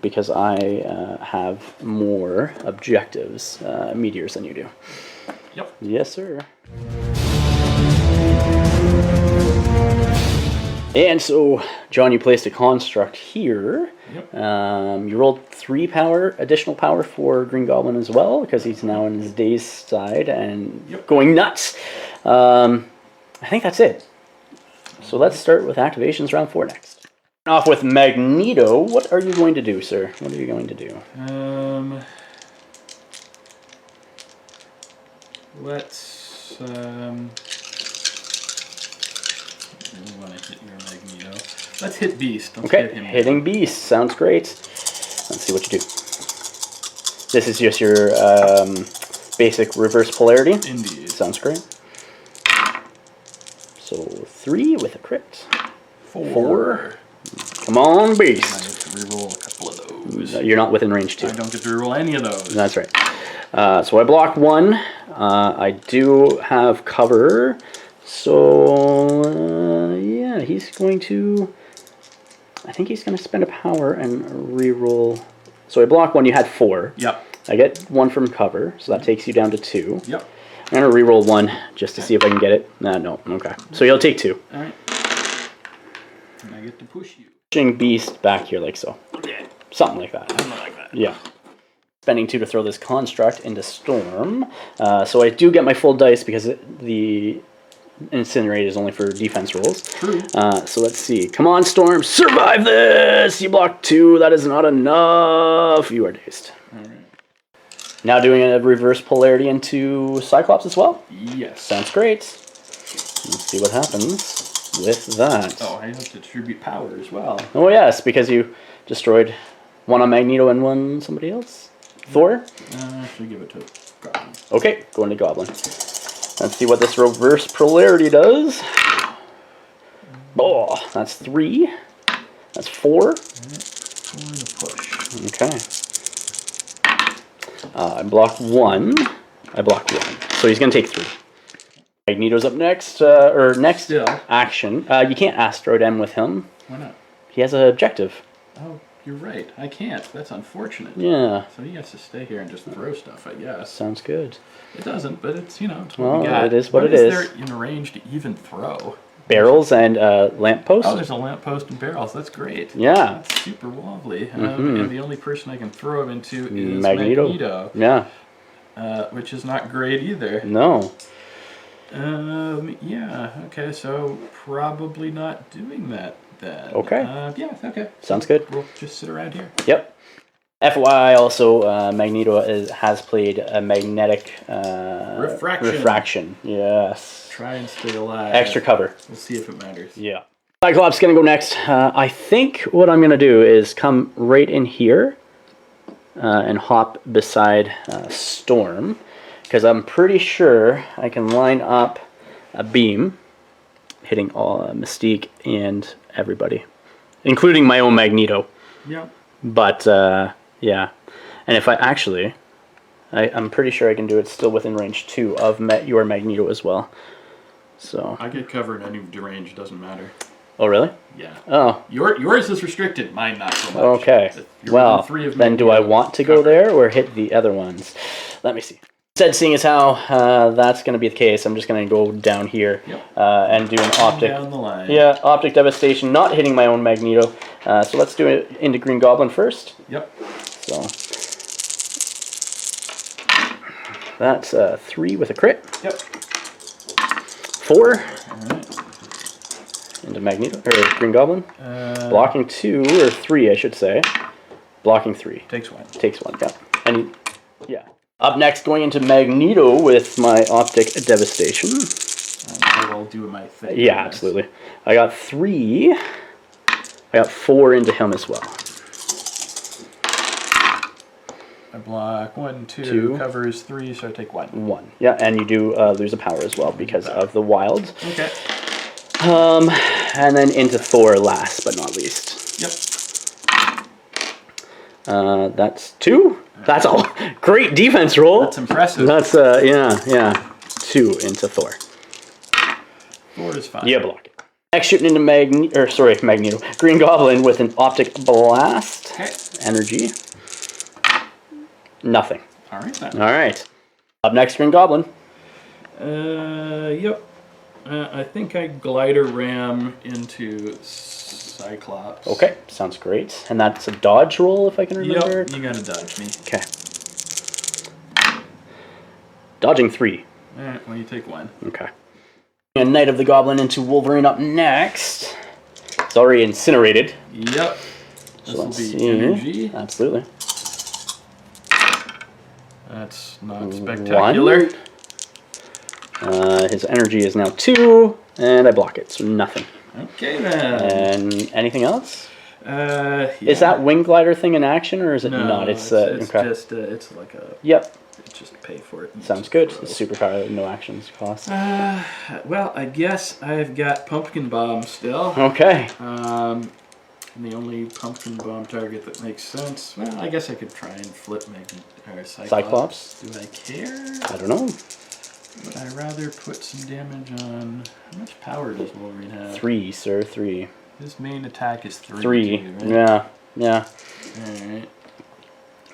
because I have more objectives, meteors, than you do. Yep. Yes, sir. And so, John, you placed a construct here. Yep. You rolled 3 power, additional power for Green Goblin as well, because he's now in his dazed side and going nuts. I think that's it. So let's start with activations round 4 next. Off with Magneto. What are you going to do, sir? What are you going to do? Let's I want to hit your Magneto. Let's hit Beast. Let's okay, hit him hitting Beast. Sounds great. Let's see what you do. This is just your basic reverse polarity. Indeed. Sounds great. So 3 with a crit. 4. Come on, Beast. I have to reroll a couple of those. You're not within range 2. I don't get to reroll any of those. That's right. So I block 1. I do have cover. So, yeah, he's going to... I think he's going to spend a power and reroll. So I block 1. You had 4. Yep. I get 1 from cover, so that takes you down to 2. Yep. I'm going to reroll 1 just to see if I can get it. No, okay. So you'll take 2. All right. And I get to push you. Pushing Beast back here like so. Yeah. Something like that. Something like that. Yeah. Spending 2 to throw this construct into Storm. So I do get my full dice because the Incinerate is only for defense rolls. True. So let's see. Come on, Storm. Survive this! You blocked 2. That is not enough. You are dazed. All right. Now doing a reverse polarity into Cyclops as well. Yes. Sounds great. Let's see what happens with that. Oh, I have to distribute power as well. Oh, yes, because you destroyed 1 on Magneto and 1 on somebody else. Thor? Actually, give it to Goblin. Okay, going to Goblin. Let's see what this reverse polarity does. Oh, that's 3. That's 4. 4 to push. Okay. I block 1. I block 1. So he's going to take 3. Magneto's up next, or next Still. action. You can't Asteroid M with him. Why not? He has an objective. Oh, you're right. I can't. That's unfortunate. Yeah. So he has to stay here and just throw stuff, I guess. Sounds good. It doesn't, but it's, it's what Well, we got. it is what it is is. there in range to even throw? Barrels and lampposts. Oh, there's a lamppost and barrels. That's great. Yeah. That's super lovely. And the only person I can throw him into is Magneto. Yeah. Which is not great either. No. Yeah, okay, so probably not doing that then. Okay. Yeah, okay. Sounds good. We'll just sit around here. Yep. FYI, also, Magneto has played a magnetic refraction. Yes. Try and stay alive. Extra cover. We'll see if it matters. Yeah. Cyclops going to go next. I think what I'm going to do is come right in here and hop beside Storm, because I'm pretty sure I can line up a beam hitting all Mystique and everybody, including my own Magneto. Yeah. But, yeah. And if I actually... I'm pretty sure I can do it still within range 2 of your Magneto as well. So. I get covered in any range, doesn't matter. Oh, really? Yeah. Oh. Yours is restricted, mine not so much. Okay. Well, then do I want to go there or hit the other ones? Let me see. Instead, seeing as how that's going to be the case, I'm just going to go down here and do an optic. Down the line. Yeah, optic devastation, not hitting my own Magneto. So let's do it into Green Goblin first. Yep. So that's 3 with a crit. Yep. 4. All right. Into Magneto, or Green Goblin. Blocking 2, or 3, I should say. Blocking 3. Takes 1. Takes 1, yeah. And, yeah. Up next, going into Magneto with my Optic Devastation. I will do my thing. Yeah, absolutely. I got 3. I got 4 into him as well. I block 1, 2, covers 3, so I take 1. 1. Yeah, and you do lose a power as well because of the wild. Okay. And then into Thor last but not least. Yep. That's 2. That's all. Great defense roll. That's impressive. That's yeah. 2 into Thor. 4 is fine. Yeah, block it. Next, shooting into Magneto. Green Goblin with an Optic Blast. Okay. Energy. Nothing. All right then. All right. Up next, Green Goblin. Yep. I think I glider ram into Cyclops. Okay, sounds great. And that's a dodge roll, if I can remember. Yep, you gotta dodge me. Okay. Dodging 3. Alright, well you take 1. Okay. And Knight of the Goblin into Wolverine up next. It's already incinerated. Yep. This will let's be see. energy. Absolutely. That's not spectacular. 1. His energy is now 2, and I block it, so nothing. Okay then. And anything else? Yeah. Is that wing glider thing in action, or is it not? It's okay. just it's like a. Yep. Just pay for it. Sounds good. Superpower, no actions cost. Well, I guess I've got Pumpkin Bomb still. Okay. And the only Pumpkin Bomb target that makes sense. Well, I guess I could try and flip Cyclops. Do I care? I don't know. Would I rather put some damage on... How much power does Wolverine have? 3, sir. 3. His main attack is 3. 3. Too, right? Yeah. Yeah. Alright.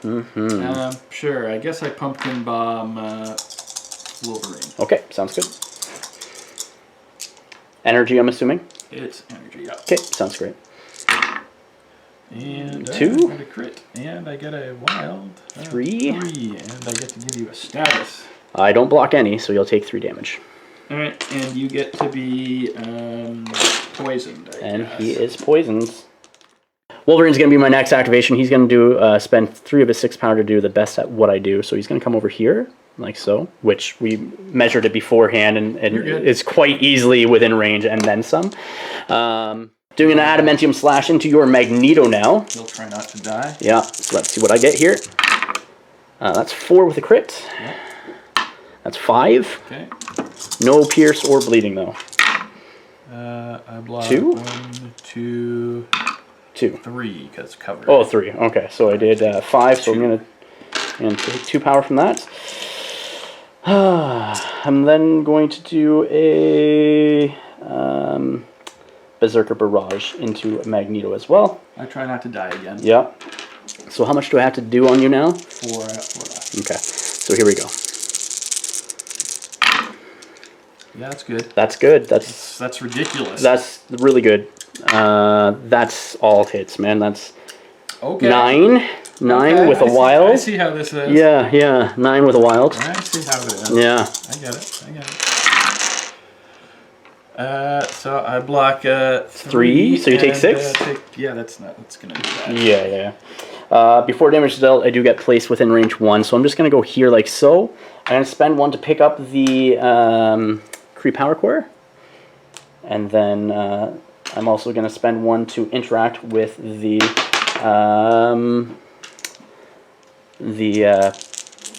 Mm-hmm. Sure. I guess I Pumpkin Bomb Wolverine. Okay. Sounds good. Energy, I'm assuming? It's energy, yeah. Okay. Sounds great. And 2. I got a crit. And I get a wild. 3. 3. And I get to give you a status. I don't block any, so you'll take 3 damage. Alright, and you get to be poisoned, I guess. He is poisoned. Wolverine's going to be my next activation. He's going to do spend 3 of his 6 power to do the best at what I do. So he's going to come over here, like so, which we measured it beforehand, and it's quite easily within range and then some. Doing an adamantium slash into your Magneto now. He'll try not to die. Yeah, so let's see what I get here. That's 4 with a crit. Yep. That's 5. Okay. No pierce or bleeding though. I block 2? 1, 2, 3 because covered. Oh, 3. Okay, so I did 5. So 2. I'm gonna take 2 power from that. I'm then going to do a Berserker Barrage into Magneto as well. I try not to die again. Yeah. So how much do I have to do on you now? 4 left. Okay. So here we go. Yeah, that's good. That's good. That's ridiculous. That's really good. That's all hits, man. That's okay. 9 with a wild. I see how this is. Yeah. 9 with a wild. I see how it is. Yeah. I get it. So I block 3. So you take 6? Yeah, that's gonna be bad. Yeah. Before damage is dealt, I do get placed within range 1, so I'm just gonna go here like so. I'm gonna spend 1 to pick up the Kree Power Core, and then I'm also gonna spend 1 to interact with the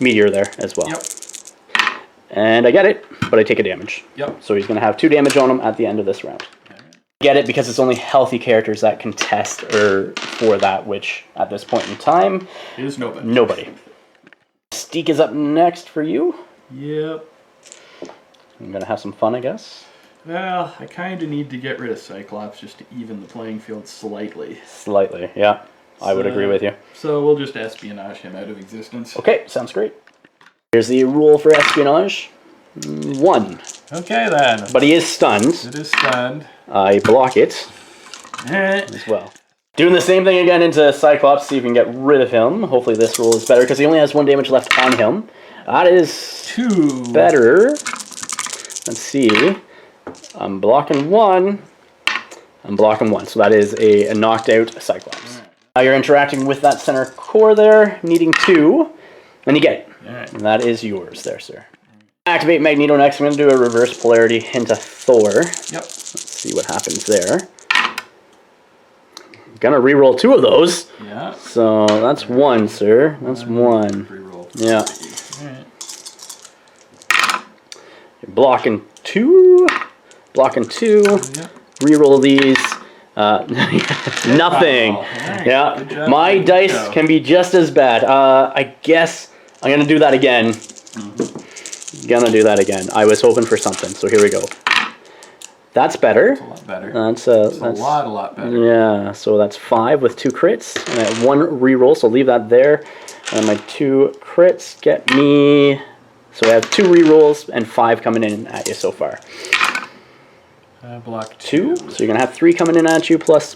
meteor there as well. Yep. And I get it, but I take a damage. Yep. So he's gonna have 2 damage on him at the end of this round. Get it because it's only healthy characters that can test for that, which at this point in time is nobody. Nobody. Steek is up next for you. Yep. I'm gonna have some fun, I guess. Well, I kind of need to get rid of Cyclops just to even the playing field slightly. Slightly, yeah. I would agree with you. So we'll just espionage him out of existence. Okay, sounds great. Here's the rule for espionage. 1. Okay then. But he is stunned. It is stunned. I block it as well. Doing the same thing again into Cyclops, see if we can get rid of him. Hopefully this rule is better, because he only has 1 damage left on him. That is 2 better. Let's see. I'm blocking 1. I'm blocking 1. So that is a knocked out Cyclops. Right. Now you're interacting with that center core there, needing 2. And you get it. Right. And that is yours there, sir. Activate Magneto next. I'm going to do a reverse polarity into Thor. Yep. Let's see what happens there. Gonna reroll 2 of those. Yeah. So that's 1, sir. That's 1. Reroll. Yeah. Alright. You're blocking 2. Blocking 2. Yep. Reroll these. Nothing. Right. Yeah. My dice can be just as bad. I guess I'm gonna do that again. Gonna do that again. I was hoping for something, so here we go. That's better. That's a lot better. That's a lot better. Yeah, so that's 5 with 2 crits. And I have 1 reroll, so leave that there. And my 2 crits get me... So I have 2 rerolls and 5 coming in at you so far. Block 2. So you're going to have 3 coming in at you plus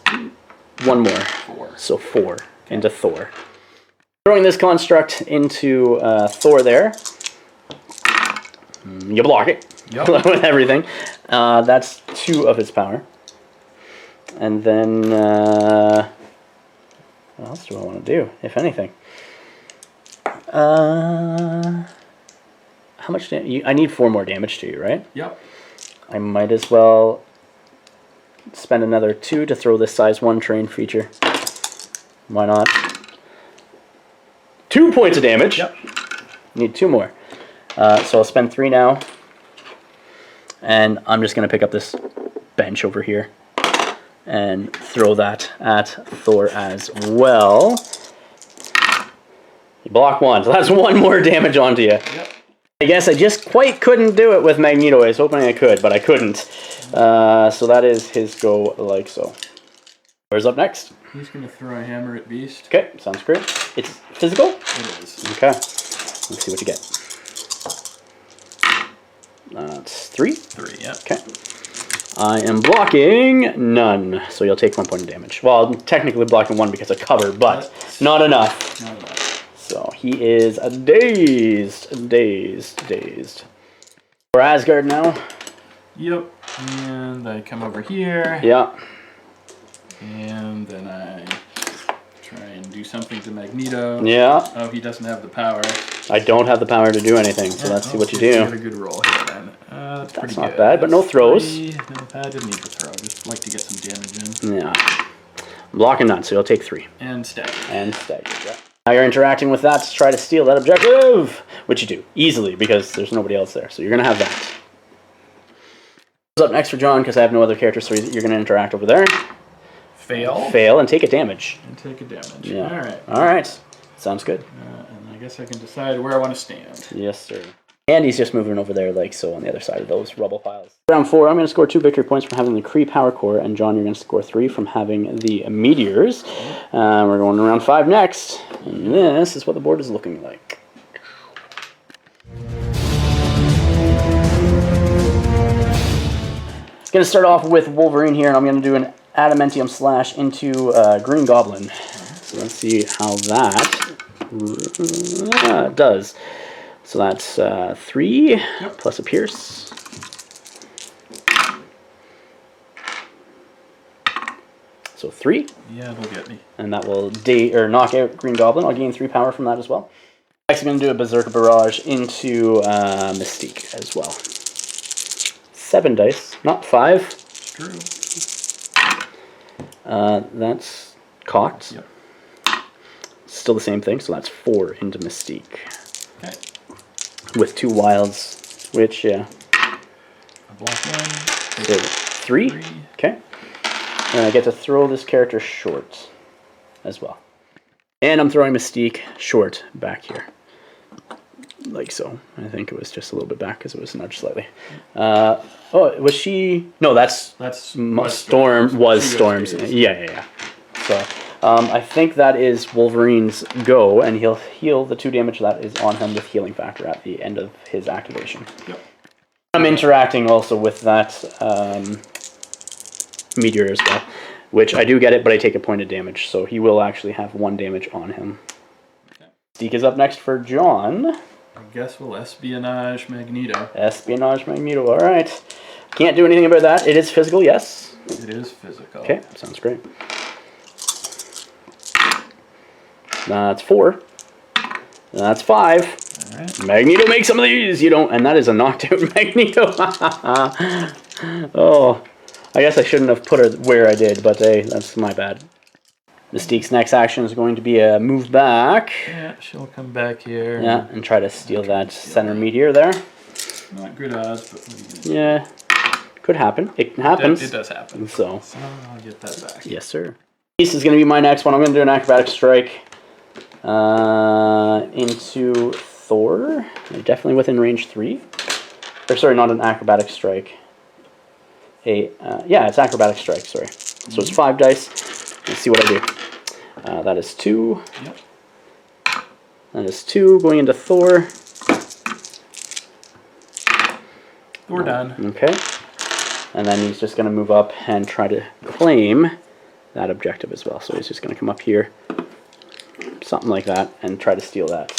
1 more. 4. So 4 into Thor. Throwing this construct into Thor there. You block it. Yep. With everything. That's 2 of his power. And then, what else do I want to do, if anything? How much damage? I need 4 more damage to you, right? Yep. I might as well spend another 2 to throw this size 1 train feature. Why not? 2 points of damage. Yep. Need 2 more. So I'll spend 3 now. And I'm just going to pick up this bench over here and throw that at Thor as well. You block 1, so that's 1 more damage onto you. Yep. I guess I just quite couldn't do it with Magneto. I was hoping I could, but I couldn't. So that is his go like so. Where's up next? He's going to throw a hammer at Beast. Okay, sounds great. It's physical? It is. Okay. Let's see what you get. That's 3. 3, yeah. Okay. I am blocking none, so you'll take 1 point of damage. Well, I'm technically blocking 1 because of cover, but not enough. Not enough. So he is dazed. For Asgard now. Yep. And I come over here. Yeah. And then I try and do something to Magneto. Yeah. Oh, he doesn't have the power. I don't have the power to do anything, so let's see what you do. Get a good roll here then. That's pretty not good. bad, but no throws. 3. No, I didn't need to throw. Just like to get some damage in. Yeah. I'm blocking none, so you'll take 3. And stagger. And stagger, yeah. Now you're interacting with that to try to steal that objective, which you do easily because there's nobody else there. So you're going to have that. What's up next for John, because I have no other characters, so you're going to interact over there. Fail. Fail and take a damage. And take a damage. Yeah. Alright. Alright. Sounds good. And I guess I can decide where I want to stand. Yes, sir. And he's just moving over there like so on the other side of those rubble piles. Round 4, I'm going to score 2 victory points from having the Kree Power Core, and John, you're going to score 3 from having the Meteors. We're going to round 5 next, and this is what the board is looking like. Going to start off with Wolverine here, and I'm going to do an Adamantium Slash into Green Goblin. So let's see how that does. So that's 3 plus a Pierce. So 3. Yeah, it'll get me. And that will knock out Green Goblin. I'll gain 3 power from that as well. Next, I'm going to do a Berserker Barrage into Mystique as well. 7 dice, not 5. It's true. That's cocked. Yep. Still the same thing, so that's 4 into Mystique. Okay. With 2 wilds, which, yeah. I block 1. So 3. Okay. And I get to throw this character short as well. And I'm throwing Mystique short back here. like so. I think it was just a little bit back because it was nudged slightly. Was she? No, that's Storm. Was Storm's? Yeah. So I think that is Wolverine's go, and he'll heal the 2 damage that is on him with healing factor at the end of his activation. Yep. I'm interacting also with that meteor as well, which I do get it, but I take a point of damage, so he will actually have 1 damage on him. Okay. Deke is up next for John. I guess we'll espionage Magneto. Espionage Magneto, alright. Can't do anything about that. It is physical, yes? It is physical. Okay, sounds great. That's 4. That's 5. Alright. Magneto makes some of these! You don't, and that is a knocked out Magneto. Oh, I guess I shouldn't have put her where I did, but hey, that's my bad. Mystique's next action is going to be a move back. Yeah, she'll come back here. Yeah, and try to steal that center meteor there. Not good odds, but what are you gonna do? Yeah, could happen. It happens. It does happen. So I'll get that back. Yes, sir. This is going to be my next one. I'm going to do an acrobatic strike into Thor. Definitely within range 3. Or sorry, not an acrobatic strike. Yeah, it's acrobatic strike, sorry. So it's 5 dice. Let's see what I do. That is 2. Yep. That is 2 going into Thor. We're done. Okay. And then he's just going to move up and try to claim that objective as well. So he's just going to come up here, something like that, and try to steal that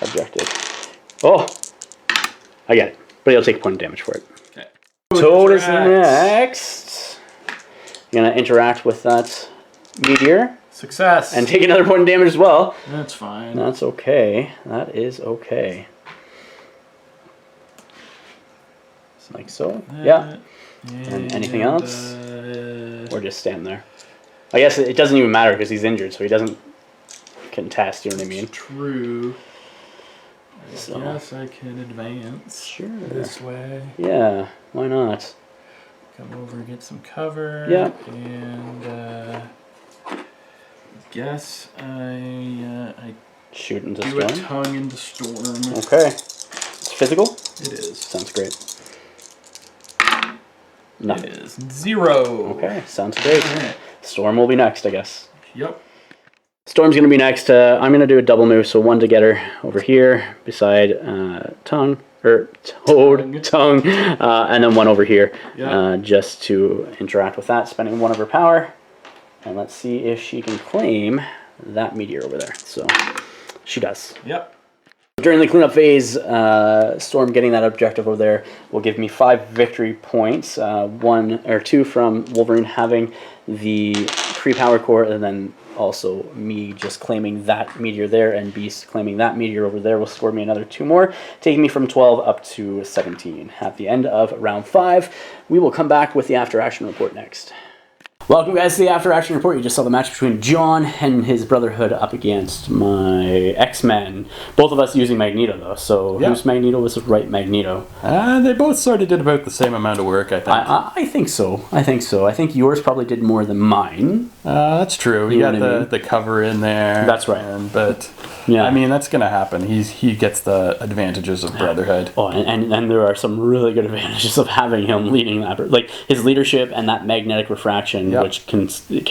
objective. Oh! I get it. But he'll take a point of damage for it. Okay. Toad is next. You're going to interact with that meteor. Success. And take another point of damage as well. That's fine. That's okay. That is okay. Like so. Yeah. And anything else? Or just stand there. I guess it doesn't even matter because he's injured, so he doesn't contest, you know what I mean? True. I guess I can advance this way. Yeah, why not? Come over and get some cover. Yeah. And guess I shoot into do Storm. a tongue into Storm. Okay. It's physical? It is. Sounds great. Nothing. It is 0. Okay, sounds great. Right. Storm will be next, I guess. Yep. Storm's going to be next. I'm going to do a double move, so 1 to get her over here beside Tongue, and then 1 over here just to interact with that, spending 1 of her power. And let's see if she can claim that meteor over there. So she does. Yep. During the cleanup phase, Storm getting that objective over there will give me 5 victory points. 1 or 2 from Wolverine having the Kree power core, and then also me just claiming that meteor there, and Beast claiming that meteor over there will score me another 2 more, taking me from 12 up to 17. At the end of round 5, we will come back with the after action report next. Welcome guys to the After Action Report. You just saw the match between John and his Brotherhood up against my X-Men. Both of us using Magneto though, so whose Magneto was the right Magneto? They both sort of did about the same amount of work, I think. I think so. I think yours probably did more than mine. That's true. You got the cover in there. That's right. I mean, that's going to happen. He gets the advantages of Brotherhood. Oh, and there are some really good advantages of having him leading that. Like his leadership and that magnetic refraction, which can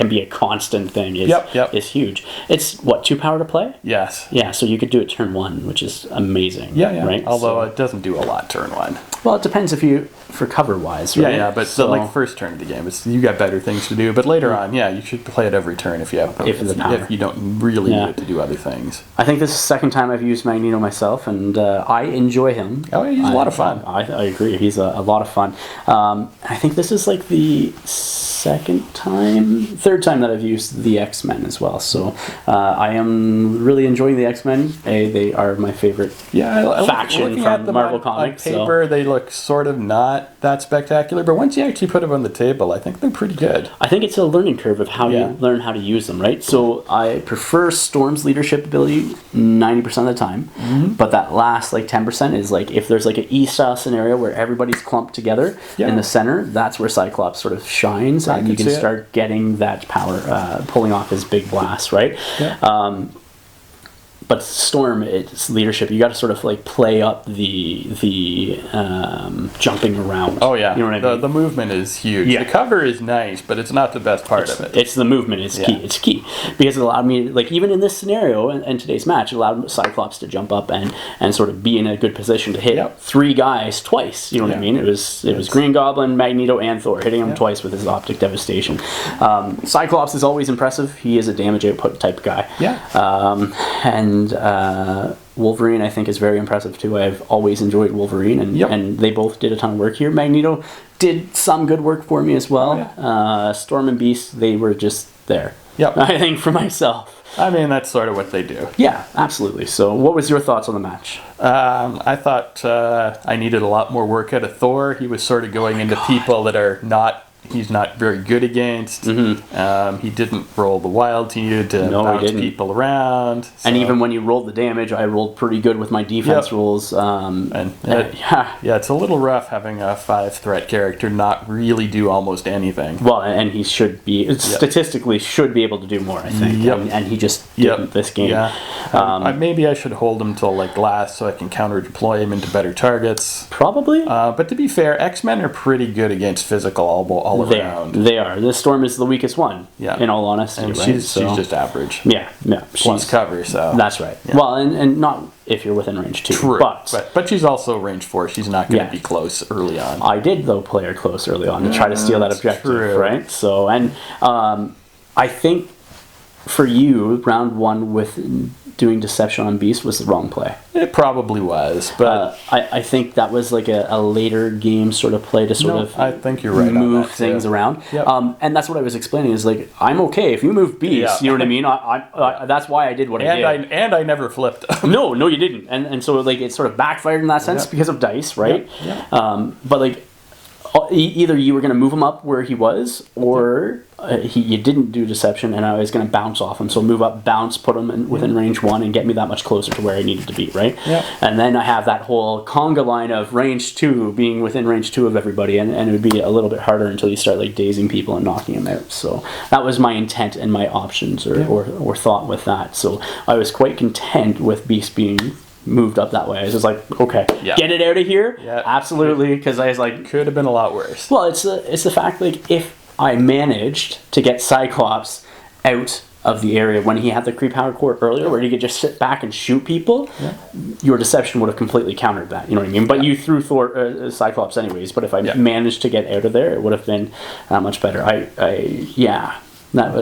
be a constant thing, is huge. It's, 2 power to play? Yes. Yeah, so you could do it turn 1, which is amazing. Yeah. Right? Although it doesn't do a lot turn 1. Well, it depends for cover-wise, right? Yeah, but like first turn of the game, you got better things to do. But later on, you should play it every turn if you have if you don't really need it to do other things. I think this is the second time I've used Magneto myself, and I enjoy him. Oh, he's a lot of fun. I agree. He's a lot of fun. I think this is like the third time that I've used the X-Men as well. So I am really enjoying the X-Men. They are my favorite faction from Marvel Comics. On paper, they look sort of not that spectacular, but once you actually put them on the table, I think they're pretty good. I think it's a learning curve of how you learn how to use them, right? So I prefer Storm's leadership ability 90% of the time, but that last 10% is if there's an E-style scenario where everybody's clumped together in the center, that's where Cyclops sort of shines, and you can start getting that power, pulling off his big blast, right? Yeah. but Storm, it's leadership. You got to sort of like play up the jumping around. Oh yeah, you know what I mean. The movement is huge. Yeah. The cover is nice, but it's not the best part of it. It's the movement. It's key. It's key because it allowed me, like even in this scenario and today's match, it allowed Cyclops to jump up and sort of be in a good position to hit 3 guys twice. You know what I mean? It was Green Goblin, Magneto, and Thor hitting him twice with his optic devastation. Cyclops is always impressive. He is a damage output type guy. Yeah. And Wolverine, I think, is very impressive too. I've always enjoyed Wolverine, and they both did a ton of work here. Magneto did some good work for me as well. Storm and Beast, they were just there. Yep. I think for myself. I mean, that's sort of what they do. Yeah, absolutely. So what was your thoughts on the match? I thought I needed a lot more work out of Thor. He was sort of going into people that are not... He's not very good against. He didn't roll the wild to you to bounce people around. So. And even when you rolled the damage, I rolled pretty good with my defense rolls. It's a little rough having a 5-threat character not really do almost anything. Well, and he should be, statistically, should be able to do more, I think. And he just didn't this game. Yeah. Maybe I should hold him till like last so I can counter-deploy him into better targets. Probably. But to be fair, X-Men are pretty good against physical all around. They are. The Storm is the weakest one. Yeah. In all honesty, and she's just average. Yeah. Plus cover, so that's right. Yeah. Well, and not if you're within range 2. True. But she's also range 4. She's not going to be close early on. I did though play her close early on to try to steal that objective, right? So I think for you, round 1 with doing Deception on Beast was the wrong play. It probably was, but I think that was like a later game sort of play to sort of I think you're right move on that, things around. Yep. And that's what I was explaining is like, I'm okay if you move Beast, you know what I mean? I that's why I did what I did. And I never flipped. No, you didn't. And so like it sort of backfired in that sense because of dice, right? But like either you were going to move him up where he was, or you didn't do Deception, and I was going to bounce off him. So move up, bounce, put him within range 1, and get me that much closer to where I needed to be, right? Yeah. And then I have that whole conga line of range 2 being within range 2 of everybody, and it would be a little bit harder until you start like dazing people and knocking them out. So that was my intent and my options or thought with that. So I was quite content with Beast being moved up that way. I was just like, okay, get it out of here. Yeah, absolutely, because I was like, could have been a lot worse. Well, it's the fact like if I managed to get Cyclops out of the area when he had the creep power core earlier, where he could just sit back and shoot people, your Deception would have completely countered that. You know what I mean? But you threw Cyclops anyways. But if I managed to get out of there, it would have been much better.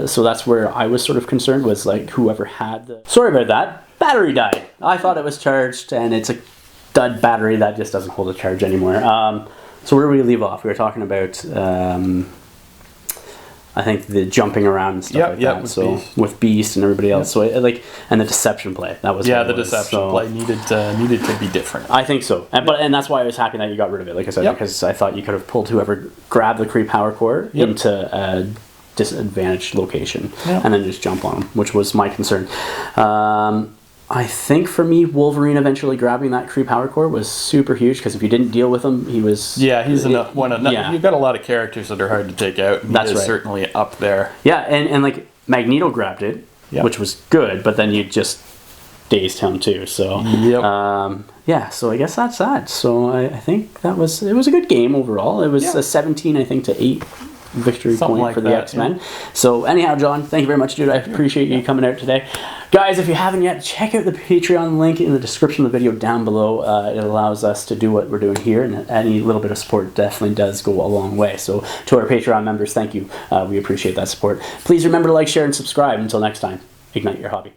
So that's where I was sort of concerned, was like whoever had the... Sorry about that. Battery died. I thought it was charged, and it's a dud battery that just doesn't hold a charge anymore. So where did we leave off? We were talking about, I think, the jumping around and stuff like that. With Beast and everybody else. So and the Deception play. That was the Deception play needed to be different. I think so, and that's why I was happy that you got rid of it. Like I said, because I thought you could have pulled whoever grabbed the Kree power core into a disadvantaged location and then just jump on them, which was my concern. I think for me, Wolverine eventually grabbing that Kree power core was super huge, because if you didn't deal with him, he was... Yeah, he's one of... You've got a lot of characters that are hard to take out. And that's right. Certainly up there. Yeah, and like Magneto grabbed it, which was good, but then you just dazed him too. So so I guess that's that. So I think it was a good game overall. It was a 17, I think, to 8 victory point for the X-Men. So anyhow, John, thank you very much, dude. I appreciate you coming out today. Guys, if you haven't yet, check out the Patreon link in the description of the video down below. It allows us to do what we're doing here, and any little bit of support definitely does go a long way. So to our Patreon members, thank you. We appreciate that support. Please remember to like, share, and subscribe. Until next time, ignite your hobby.